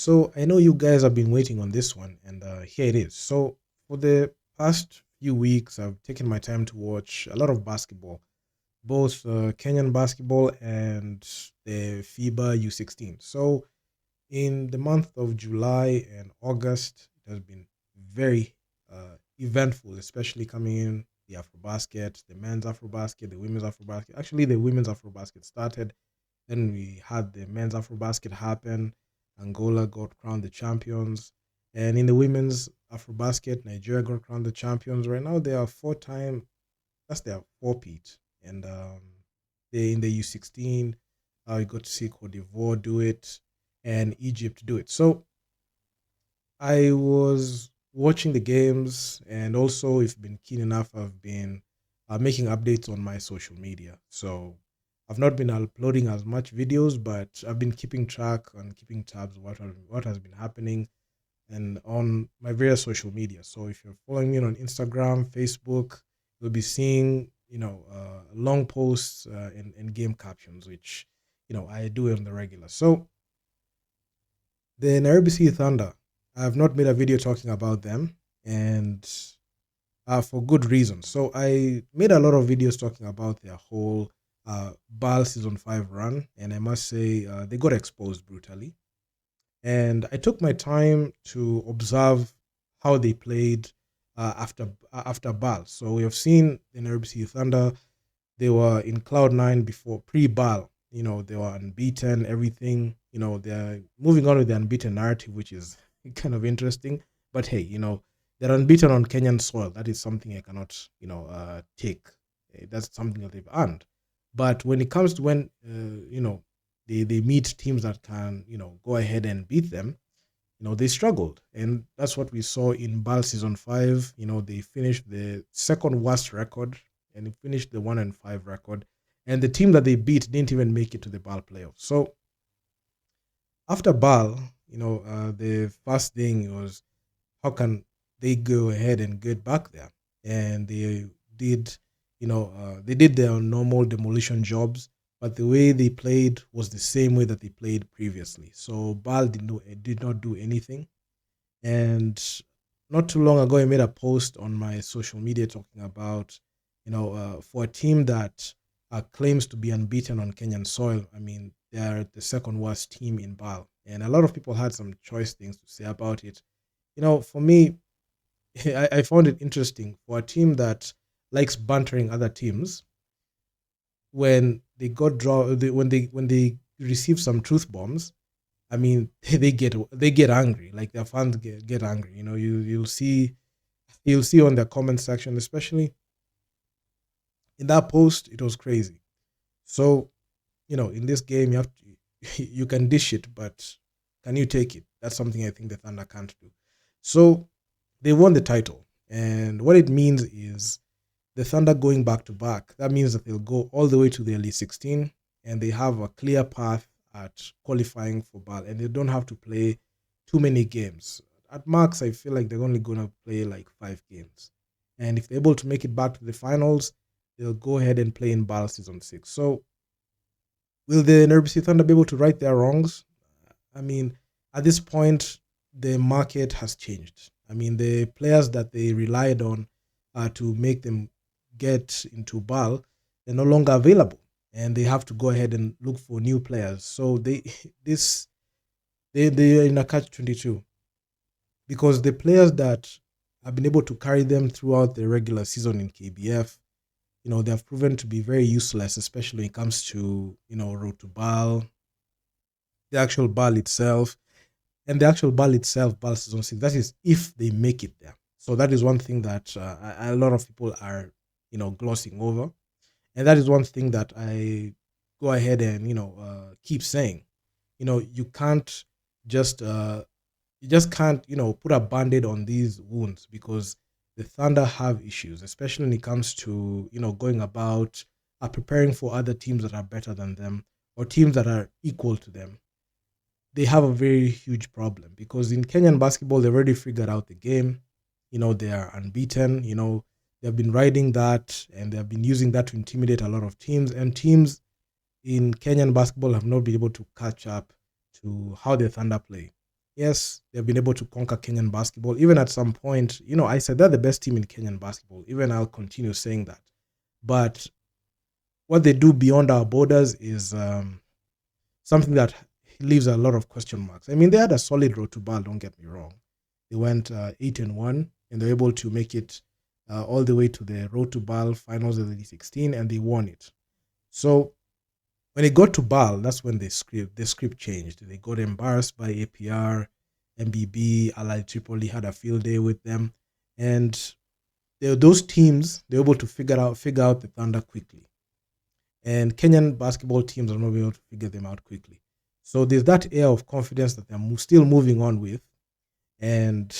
So I know you guys have been waiting on this one, and here it is. So for the past few weeks, I've taken my time to watch a lot of basketball, both Kenyan basketball and the FIBA U16. So in the month of July and August, it has been very eventful, especially coming in the AfroBasket, the men's AfroBasket, the women's AfroBasket. Actually, the women's AfroBasket started. Then we had the men's AfroBasket happen. Angola got crowned the champions. And in the women's AfroBasket, Nigeria got crowned the champions. Right now, they are that's their four-peat. And they in the U16, we got to see Cote d'Ivoire do it and Egypt do it. So I was watching the games, and also, if you've been keen enough, I've been making updates on my social media. So I've not been uploading as much videos, but I've been keeping track and keeping tabs what has been happening and on my various social media. So if you're following me on Instagram, Facebook, you'll be seeing long posts and game captions, which I do on the regular. So the Nairobi City Thunder, I have not made a video talking about them, and for good reason. So I made a lot of videos talking about their whole BAL Season 5 run, and I must say they got exposed brutally. And I took my time to observe how they played after BAL. So we have seen the Nairobi City Thunder, they were in cloud nine before pre-BAL. They were unbeaten, everything. They're moving on with the unbeaten narrative, which is kind of interesting. But hey, they're unbeaten on Kenyan soil. That is something I cannot, take. That's something that they've earned. But when it comes to when, they meet teams that can, go ahead and beat them, they struggled. And that's what we saw in BAL Season 5. They finished the second worst record and they finished the 1-5 record. And the team that they beat didn't even make it to the BAL playoffs. So after BAL, the first thing was how can they go ahead and get back there? And they did their normal demolition jobs, but the way they played was the same way that they played previously. So BAL did not do anything. And not too long ago, I made a post on my social media talking about, for a team that claims to be unbeaten on Kenyan soil, I mean, they're the second worst team in BAL. And a lot of people had some choice things to say about it. For me, I found it interesting for a team that likes bantering other teams. When they got when they receive some truth bombs, I mean, they get angry. Like their fans get angry. You'll see on their comment section, especially in that post, it was crazy. So in this game, you can dish it, but can you take it? That's something I think the Thunder can't do. So they won the title, and what it means is the Thunder going back to back. That means that they'll go all the way to the Elite 16, and they have a clear path at qualifying for BAL, and they don't have to play too many games. At max, I feel like they're only going to play like 5 games. And if they're able to make it back to the finals, they'll go ahead and play in BAL Season 6. So will the Nairobi City Thunder be able to right their wrongs? I mean, at this point, the market has changed. I mean, the players that they relied on to make them get into BAL, they're no longer available, and they have to go ahead and look for new players. So they're in a catch-22, because the players that have been able to carry them throughout the regular season in KBF, they have proven to be very useless, especially when it comes to road to BAL, the actual BAL itself, and the actual BAL itself, BAL Season 6. That is if they make it there. So that is one thing that a lot of people are glossing over, and that is one thing that I go ahead and keep saying. You can't just you just can't put a band-aid on these wounds, because the Thunder have issues, especially when it comes to going about preparing for other teams that are better than them or teams that are equal to them. They have a very huge problem, because in Kenyan basketball, they've already figured out the game. They are unbeaten. They've been riding that, and they've been using that to intimidate a lot of teams. And teams in Kenyan basketball have not been able to catch up to how the Thunder play. Yes, they've been able to conquer Kenyan basketball. Even at some point, I said they're the best team in Kenyan basketball. Even I'll continue saying that. But what they do beyond our borders is something that leaves a lot of question marks. I mean, they had a solid road to BAL, don't get me wrong. They went 8-1, and they're able to make it all the way to the road to BAL finals of the 2016, and they won it. So when it got to BAL, that's when the script changed. They got embarrassed by APR, MBB, Allied Tripoli had a field day with them, and those teams they're able to figure out the Thunder quickly. And Kenyan basketball teams are not able to figure them out quickly. So there's that air of confidence that they're still moving on with, and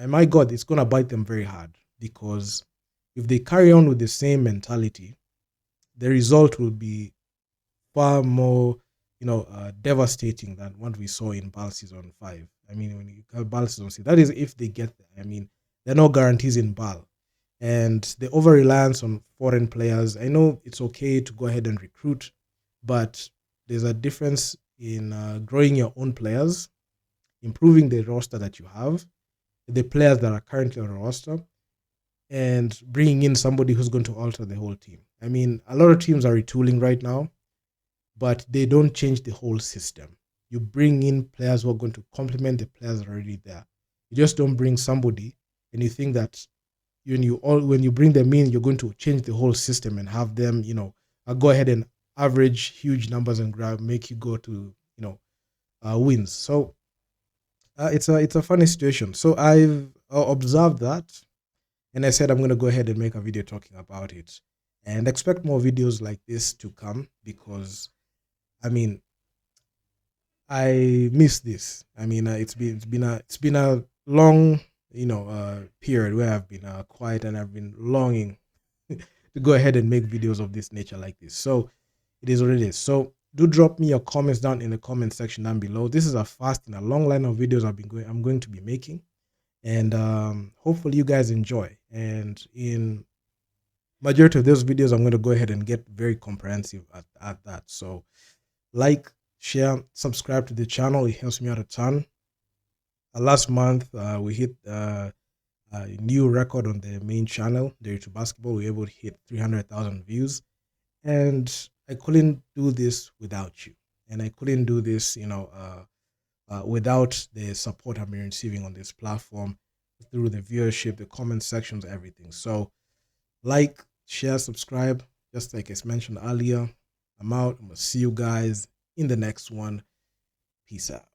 my God, it's gonna bite them very hard because if they carry on with the same mentality, the result will be far more, devastating than what we saw in BAL season 5. I mean, when you call BAL season 6, that is if they get there. I mean, there are no guarantees in BAL. And the over reliance on foreign players, I know it's okay to go ahead and recruit, but there's a difference in growing your own players, improving the roster that you have, the players that are currently on the roster, and bringing in somebody who's going to alter the whole team. I mean, a lot of teams are retooling right now, but they don't change the whole system. You bring in players who are going to complement the players already there. You just don't bring somebody and you think that when you bring them in, you're going to change the whole system and have them, go ahead and average huge numbers and make you go to, wins. So it's a funny situation. So I've observed that, and I said I'm going to go ahead and make a video talking about it, and expect more videos like this to come because, I mean, I miss this. I mean, it's been a long, period where I've been quiet, and I've been longing to go ahead and make videos of this nature like this. So it is what it is. So do drop me your comments down in the comment section down below. This is a fast and a long line of videos I'm going to be making, and hopefully you guys enjoy. And in majority of those videos, I'm going to go ahead and get very comprehensive at that. So like, share, subscribe to the channel. It helps me out a ton. Last month, we hit a new record on the main channel, Dare to Basketball. We were able to hit 300,000 views. And I couldn't do this without you. And I couldn't do this, without the support I've been receiving on this platform through the viewership, the comment sections, everything. So like, share, subscribe. Just like I mentioned earlier, I'm out. I'm going to see you guys in the next one. Peace out.